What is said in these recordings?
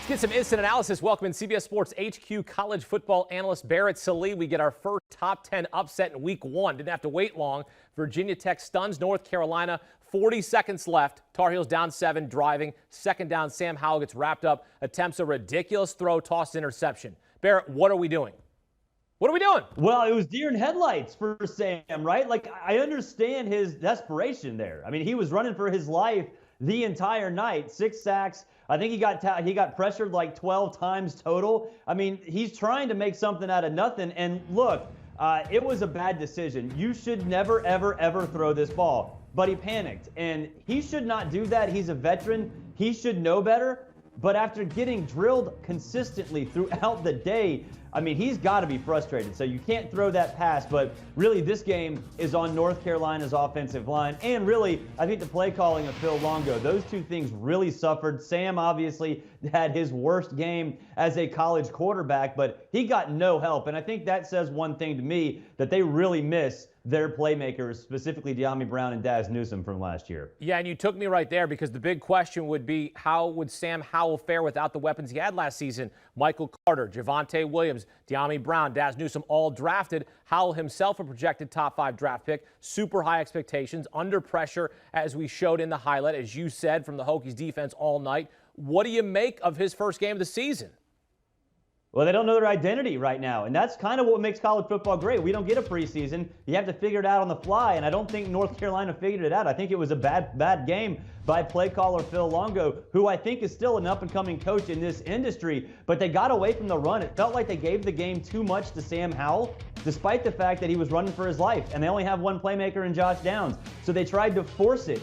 Let's get some instant analysis. Welcome in CBS Sports HQ college football analyst Barrett Sallee. We get our first top 10 upset in week one. Didn't have to wait long. Virginia Tech stuns North Carolina. 40 seconds left. Tar Heels down 7, driving. Second down, Sam Howell gets wrapped up. Attempts a ridiculous throw, tossed interception. Barrett, what are we doing? What are we doing? Well, it was deer in headlights for Sam, right? Like, I understand his desperation there. I mean, he was running for his life the entire night. 6 sacks. I think he got pressured like 12 times total. I mean, he's trying to make something out of nothing. And look, it was a bad decision. You should never, ever, ever throw this ball. But he panicked, and he should not do that. He's a veteran. He should know better. But after getting drilled consistently throughout the day, I mean, he's got to be frustrated. So you can't throw that pass. But really, this game is on North Carolina's offensive line. And really, I think the play calling of Phil Longo, those two things really suffered. Sam obviously had his worst game as a college quarterback, but he got no help. And I think that says one thing to me, that they really miss their playmakers, specifically Dyami Brown and Daz Newsome from last year. Yeah, and you took me right there, because the big question would be, how would Sam Howell fare without the weapons he had last season? Michael Carter, Javonte Williams, Dyami Brown, Daz Newsome, all drafted. Howell himself a projected top 5 draft pick. Super high expectations, under pressure, as we showed in the highlight, as you said, from the Hokies defense all night. What do you make of his first game of the season? Well, they don't know their identity right now, and that's kind of what makes college football great. We don't get a preseason. You have to figure it out on the fly, and I don't think North Carolina figured it out. I think it was a bad game by play caller Phil Longo, who I think is still an up-and-coming coach in this industry, but they got away from the run. It felt like they gave the game too much to Sam Howell, despite the fact that he was running for his life, and they only have one playmaker in Josh Downs. So they tried to force it.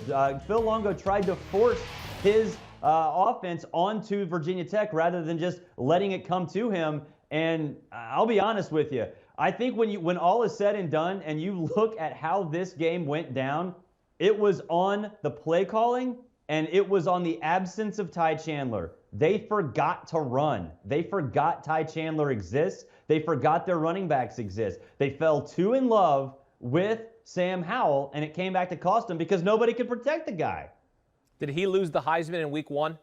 Phil Longo tried to force his offense onto Virginia Tech rather than just letting it come to him. And I'll be honest with you, I think when all is said and done and you look at how this game went down, it was on the play calling and it was on the absence of Ty Chandler. They forgot to run. They forgot Ty Chandler exists. They forgot their running backs exist. They fell too in love with Sam Howell, and it came back to cost them because nobody could protect the guy. Did he lose the Heisman in week one?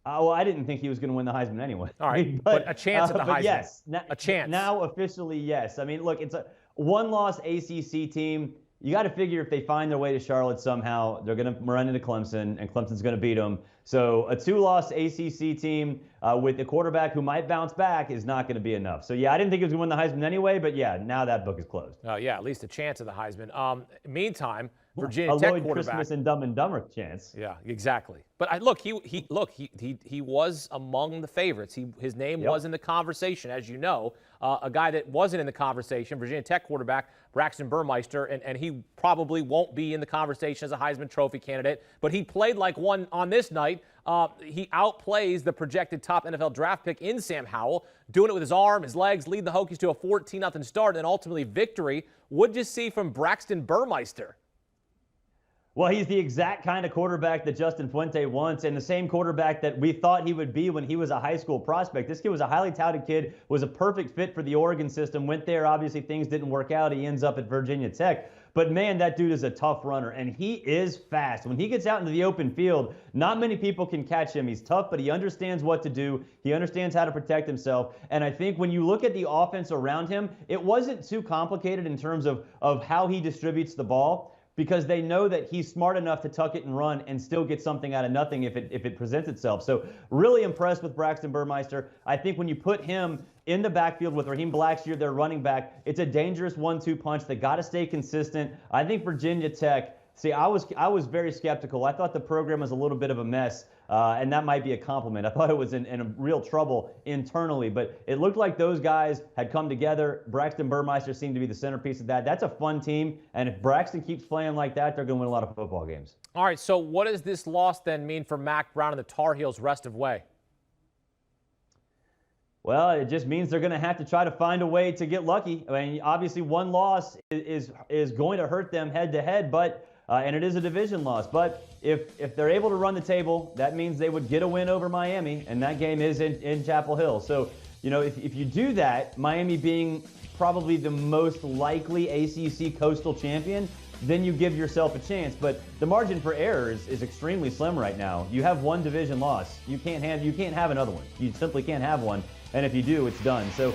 Well, I didn't think he was going to win the Heisman anyway. All right, but a chance at the Heisman. Yes, a chance. Now officially, yes. I mean, look, it's a one-loss ACC team. You got to figure if they find their way to Charlotte somehow, they're going to run into Clemson, and Clemson's going to beat them. So a 2-loss ACC team with a quarterback who might bounce back is not going to be enough. So, yeah, I didn't think he was going to win the Heisman anyway, but, yeah, now that book is closed. Yeah, at least a chance of the Heisman. Meantime, Virginia Tech Lloyd quarterback. Christmas and Dumb and Dumber chance. Yeah, exactly. But he was among the favorites. His name was in the conversation, as you know. A guy that wasn't in the conversation, Virginia Tech quarterback Braxton Burmeister, and he probably won't be in the conversation as a Heisman Trophy candidate. But he played like one on this night. He outplays the projected top NFL draft pick in Sam Howell, doing it with his arm, his legs, lead the Hokies to a 14-0 start, and ultimately victory. What'd you see from Braxton Burmeister? Well, he's the exact kind of quarterback that Justin Fuente wants, and the same quarterback that we thought he would be when he was a high school prospect. This kid was a highly touted kid, was a perfect fit for the Oregon system, went there. Obviously, things didn't work out. He ends up at Virginia Tech. But, man, that dude is a tough runner, and he is fast. When he gets out into the open field, not many people can catch him. He's tough, but he understands what to do. He understands how to protect himself. And I think when you look at the offense around him, it wasn't too complicated in terms of how he distributes the ball, because they know that he's smart enough to tuck it and run and still get something out of nothing if it presents itself. So really impressed with Braxton Burmeister. I think when you put him in the backfield with Raheem Blackshear, their running back, it's a dangerous 1-2 punch. They got to stay consistent. I think Virginia Tech, see, I was very skeptical. I thought the program was a little bit of a mess, and that might be a compliment. I thought it was in real trouble internally, but it looked like those guys had come together. Braxton Burmeister seemed to be the centerpiece of that. That's a fun team, and if Braxton keeps playing like that, they're going to win a lot of football games. All right, so what does this loss then mean for Mack Brown and the Tar Heels rest of way? Well, it just means they're going to have to try to find a way to get lucky. I mean, obviously one loss is going to hurt them head-to-head, but and it is a division loss. But if they're able to run the table, that means they would get a win over Miami, and that game is in Chapel Hill. So, you know, if you do that, Miami being probably the most likely ACC Coastal champion, then you give yourself a chance. But the margin for error is extremely slim right now. You have one division loss. You can't have another one. You simply can't have one. And if you do, it's done. So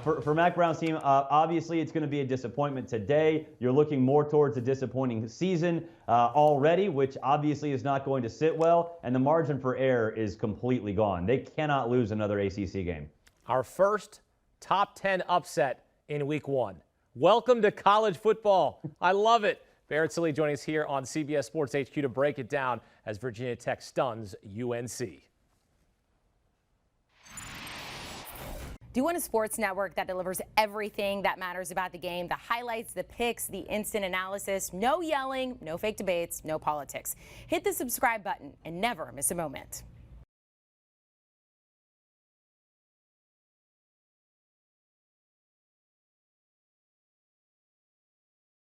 for Mac Brown's team, obviously it's going to be a disappointment today. You're looking more towards a disappointing season already, which obviously is not going to sit well. And the margin for error is completely gone. They cannot lose another ACC game. Our first top 10 upset in week 1. Welcome to college football. I love it. Barrett Sallee joining us here on CBS Sports HQ to break it down as Virginia Tech stuns UNC. Do you want a sports network that delivers everything that matters about the game? The highlights, the picks, the instant analysis, no yelling, no fake debates, no politics. Hit the subscribe button and never miss a moment.